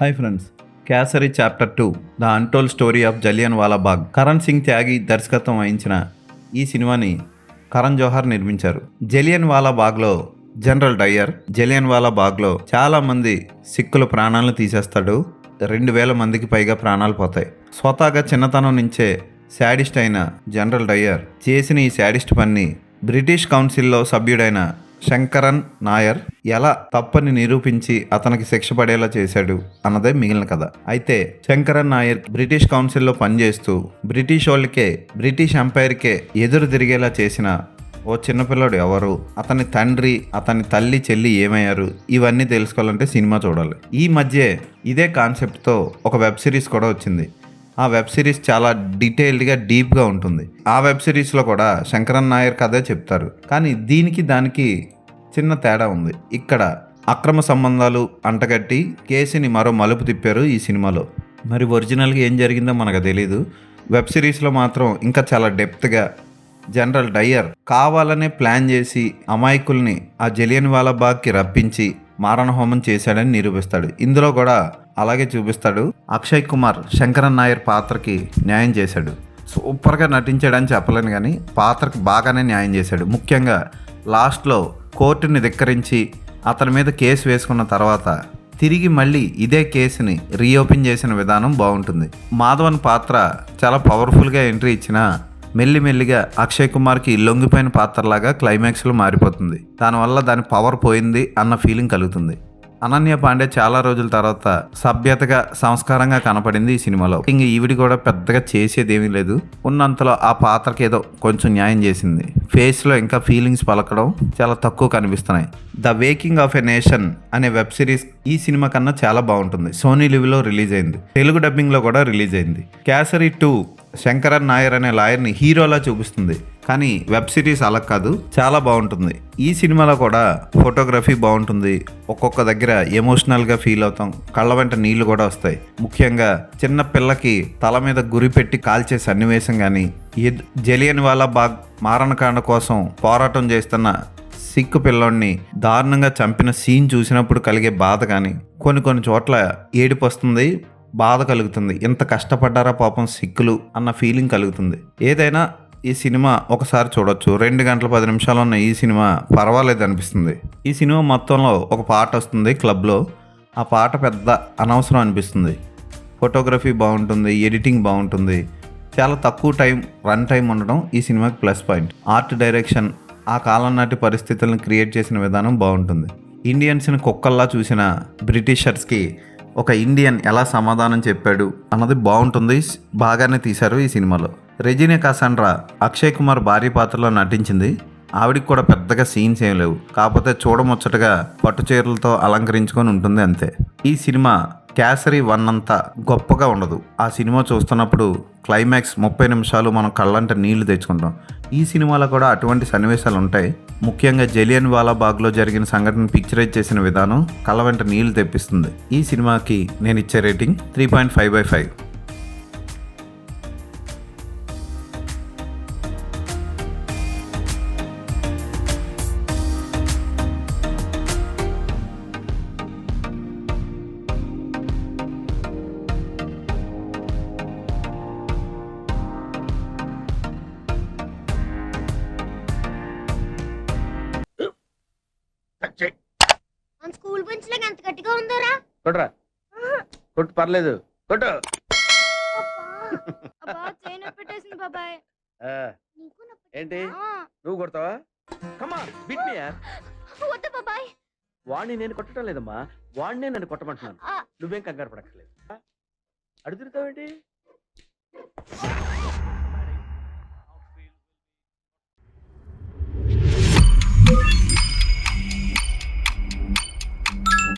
Hi friends, Kesari chapter 2 the untold story of Jallianwala Bagh. Karan Singh Tyagi దర్శకత్వం వహించిన ఈ సినిమాని కరణ్ జోహర్ నిర్మించారు. జలియన్ వాలా బాగ్లో జనరల్ డయ్యర్ జలియన్ వాలా బాగ్లో చాలా మంది సిక్కుల ప్రాణాలను తీసేస్తాడు. 2000 మందికి పైగా ప్రాణాలు పోతాయి. స్వతహాగా చిన్నతనం నుంచే శాడిస్ట్ అయిన జనరల్ డయ్యర్ చేసిన ఈ శాడిస్ట్ పని బ్రిటిష్ కౌన్సిల్లో సభ్యుడైన శంకరన్ నాయర్ ఎలా తప్పని నిరూపించి అతనికి శిక్ష పడేలా చేశాడు అన్నదే మిగిలిన కథ. అయితే శంకరన్ నాయర్ బ్రిటిష్ కౌన్సిల్లో పనిచేస్తూ బ్రిటిష్ వాళ్ళకే, బ్రిటిష్ ఎంపైర్కే ఎదురు తిరిగేలా చేసిన ఓ చిన్నపిల్లడు ఎవరు, అతని తండ్రి, అతని తల్లి, చెల్లి ఏమయ్యారు, ఇవన్నీ తెలుసుకోవాలంటే సినిమా చూడాలి. ఈ మధ్య ఇదే కాన్సెప్ట్తో ఒక వెబ్ సిరీస్ కూడా వచ్చింది. ఆ వెబ్ సిరీస్ చాలా డీటెయిల్డ్గా, డీప్గా ఉంటుంది. ఆ వెబ్ సిరీస్లో కూడా శంకరన్ నాయర్ కథే చెప్తారు. కానీ దీనికి దానికి చిన్న తేడా ఉంది. ఇక్కడ అక్రమ సంబంధాలు అంటగట్టి కేసుని మరో మలుపు తిప్పారు ఈ సినిమాలో. మరి ఒరిజినల్గా ఏం జరిగిందో మనకు తెలీదు. వెబ్ సిరీస్లో మాత్రం ఇంకా చాలా డెప్త్గా జనరల్ డయ్యర్ కావాలనే ప్లాన్ చేసి అమాయకుల్ని ఆ జలియన్ వాలా బాగ్కి రప్పించి మారణహోమం చేశాడని నిరూపిస్తాడు. ఇందులో కూడా అలాగే చూపిస్తాడు. అక్షయ్ కుమార్ శంకరన్ నాయర్ పాత్రకి న్యాయం చేశాడు. సూపర్గా నటించాడని చెప్పలేను, కానీ పాత్రకి బాగానే న్యాయం చేశాడు. ముఖ్యంగా లాస్ట్లో కోర్టుని ధిక్కరించి అతని మీద కేసు వేసుకున్న తర్వాత తిరిగి మళ్ళీ ఇదే కేసుని రీఓపెన్ చేసిన విధానం బాగుంటుంది. మాధవన్ పాత్ర చాలా పవర్ఫుల్గా ఎంట్రీ ఇచ్చినా మెల్లిమెల్లిగా అక్షయ్ కుమార్కి లొంగిపోయిన పాత్రలాగా క్లైమాక్స్లో మారిపోతుంది. దానివల్ల దాని పవర్ పోయింది అన్న ఫీలింగ్ కలుగుతుంది. అనన్య పాండే చాలా రోజుల తర్వాత సభ్యతగా, సంస్కారంగా కనపడింది ఈ సినిమాలో. ఇంక ఈవిడి కూడా పెద్దగా చేసేదేమీ లేదు. ఉన్నంతలో ఆ పాత్రకి ఏదో కొంచెం న్యాయం చేసింది. ఫేస్లో ఇంకా ఫీలింగ్స్ పలకడం చాలా తక్కువ కనిపిస్తున్నాయి. The waking of a nation అనే వెబ్ సిరీస్ ఈ సినిమా కన్నా చాలా బాగుంటుంది. సోనీ లివ్లో రిలీజ్ అయింది. తెలుగు డబ్బింగ్లో కూడా రిలీజ్ అయింది. కేసరి 2 శంకరన్ నాయర్ అనే లాయర్ని హీరోలా చూపిస్తుంది, కానీ వెబ్ సిరీస్ అలా కాదు, చాలా బాగుంటుంది. ఈ సినిమాలో కూడా ఫోటోగ్రఫీ బాగుంటుంది. ఒక్కొక్క దగ్గర ఎమోషనల్గా ఫీల్ అవుతాం. కళ్ళ వెంట నీళ్లు కూడా వస్తాయి. ముఖ్యంగా చిన్న పిల్లకి తల మీద గురి పెట్టి కాల్చే సన్నివేశం కానీ, జలియన్ వాలా బాగ్ మారణకాండ కోసం పోరాటం చేస్తున్న సిక్కు పిల్లోడిని దారుణంగా చంపిన సీన్ చూసినప్పుడు కలిగే బాధ కానీ, కొన్ని చోట్ల ఏడుపు వస్తుంది, బాధ కలుగుతుంది. ఎంత కష్టపడ్డారా పాపం సిక్కులు అన్న ఫీలింగ్ కలుగుతుంది. ఏదైనా ఈ సినిమా ఒకసారి చూడొచ్చు. 2 గంటల 10 నిమిషాలు ఉన్న ఈ సినిమా పర్వాలేదు అనిపిస్తుంది. ఈ సినిమా మొత్తంలో ఒక పాట వస్తుంది క్లబ్లో. ఆ పాట పెద్ద అనవసరం అనిపిస్తుంది. ఫోటోగ్రఫీ బాగుంటుంది, ఎడిటింగ్ బాగుంటుంది. చాలా తక్కువ రన్ టైం ఉండడం ఈ సినిమాకి ప్లస్ పాయింట్. ఆర్ట్ డైరెక్షన్, ఆ కాలం నాటి పరిస్థితులను క్రియేట్ చేసిన విధానం బాగుంటుంది. ఇండియన్స్ని కుక్కల్లా చూసిన బ్రిటిషర్స్కి ఒక ఇండియన్ ఎలా సమాధానం చెప్పాడు అన్నది బాగుంటుంది. బాగానే తీశారు ఈ సినిమాలో. రెజినా కాసాండ్రా అక్షయ్ కుమార్ భార్య పాత్రలో నటించింది. ఆవిడికి కూడా పెద్దగా సీన్స్ ఏం లేవు, కాకపోతే చూడముచ్చటగా పట్టు చీరలతో అలంకరించుకొని ఉంటుంది అంతే. ఈ సినిమా కేసరి 1 అంతా గొప్పగా ఉండదు. ఆ సినిమా చూస్తున్నప్పుడు క్లైమాక్స్ 30 నిమిషాలు మనం కళ్ళంట నీళ్లు తెచ్చుకుంటాం. ఈ సినిమాలో కూడా అటువంటి సన్నివేశాలు ఉంటాయి. ముఖ్యంగా జలియన్ వాలా బాగ్లో జరిగిన సంఘటన పిక్చరైజ్ చేసిన విధానం కళ్ళ వెంట నీళ్లు తెప్పిస్తుంది. ఈ సినిమాకి నేను ఇచ్చే రేటింగ్ 3.5/5. మన స్కూల్ బెంచ్ లాగా ఎంత గట్టిగా ఉందోరా. కొట్రా, కొట్టు, పర్లేదు, కొట్టు. అబ్బా చేయి నొప్పి పెట్టేసింది బాబాయ్. ఆ, నీకు నొప్పి ఏంటి ఆ, నువ్వు కొడతావా? కమా బిట్ మీ యార్. వద్దు బాబాయ్. వాడిని నేను కొట్టడం లేదమ్మా, వాడినే నన్ను కొట్టమంటున్నాను. ఆ, నువ్వేం కంగారు పడక్కర్లేదు. అడుగుతావేంటి?